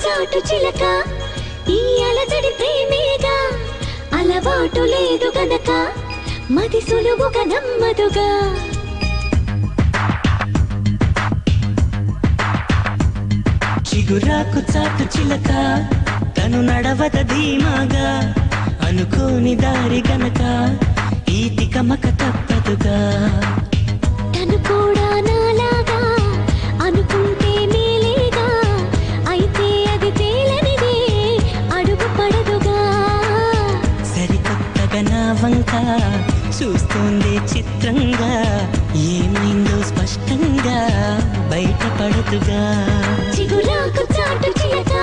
చాటు చిలక ఈ అలజడి ప్రేమేగా అలవాటు లేదు గనక మది సులువుగా నమ్మదుగా చిగురాకు చాటు చిలక తను నడవద ధీమాగా అనుకోని దారి గనక ఈ తికమక తప్పదుగా తను కూడా నాలాగా అనుకుంటే మేలేగా అయితే అది తేలనిదే అడుగు పడదుగా సరికొత్తగా నా వంక చూస్తోంది చిత్రంగా ఏమైందో స్పష్టంగా బయటపడదుగా చిగురాకు చాటు చిలక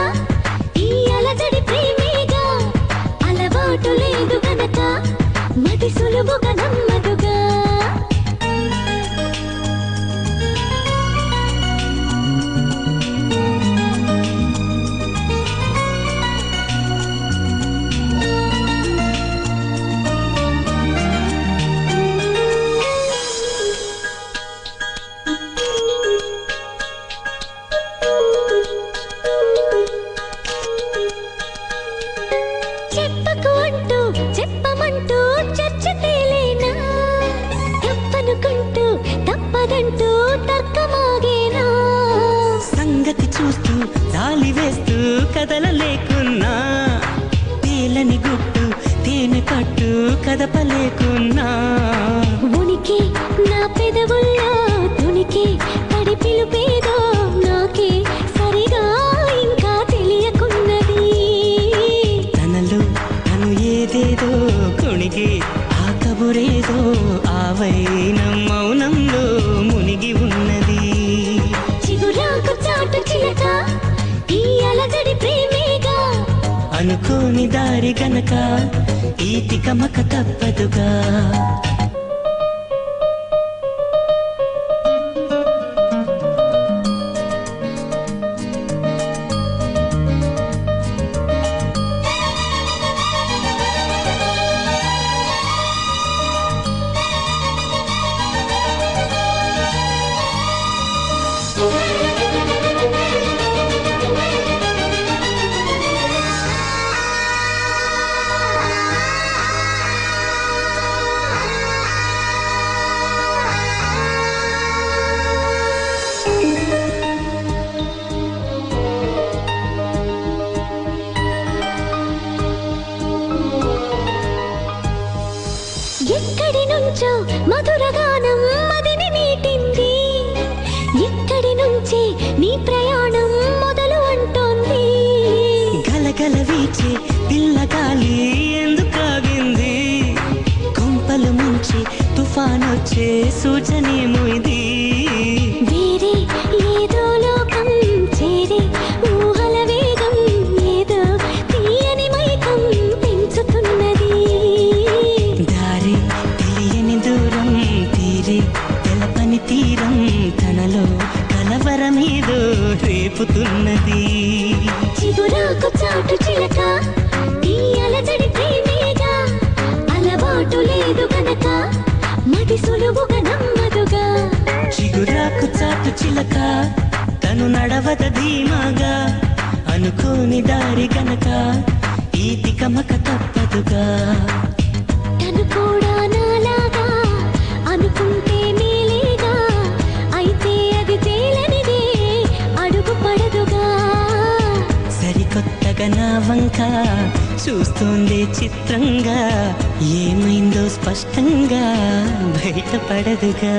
ఈ అలజడి ప్రేమేగా అలవాటు లేదు గనక మది సులువుగా నమ్మదుగా చెప్పకు అంటూ చెప్పమంటూ చర్చ తేలేనా తప్పనుకుంటూ తప్పదంటూ తర్కమాగేనా సంగతి చూస్తూ జాలి వేస్తూ కదలలేకున్నా తేలని గుట్టు తేనె పట్టు కదపలేకున్నా ఉనికి నా పెదవుల్లో తునికి తడి పిలుపేదో నాకే సరిగా ఇంకా తెలియకున్నది తనలో తను ఏదేదో కొణిగి ఆ కబురేదో ఆవైన మౌనంలో మునిగి ఉన్నది చిగురాకు చాటు చిలక ఈ అలజడి ప్రేమేగా అనుకోని దారి గనక ఈ తికమక తప్పదుగా ఎక్కడి నుంచో మధురగానం మదిని నీటింది ఎక్కడి నుంచి నీ ప్రయాణం మొదలు అంటోంది గలగల వీచే పిల్లగాలి ఎందుకాగింది కొంపలు ముంచి తుఫానొచ్చే సూచనేమో ఇది వేరే ఏదో లోకం చేరే ఊహల వేగం ఏదో తీయని మైకం పెంచుతున్నది దారి తెలియని దూరం తీరే తెలపని తీరం తనలో కలవరమేదో రేపుతున్నది చిగురాకు చాటు చిలక ఈ అలజడి ప్రేమేగా అలవాటు లేదు గనక మది సులువుగా నమ్మదుగా చిగురాకు చాటు చిలక తను నడవద ధీమాగా అనుకోని దారి గనక ఈ తికమక తప్పదుగా తను కూడా నాలాగా అనుకుంటే మేలేగా అయితే అది తేలనిదే అడుగు పడదుగా సరికొత్తగా నా వంక చూస్తోంది చిత్రంగా ఏమైందో స్పష్టంగా బయటపడదుగా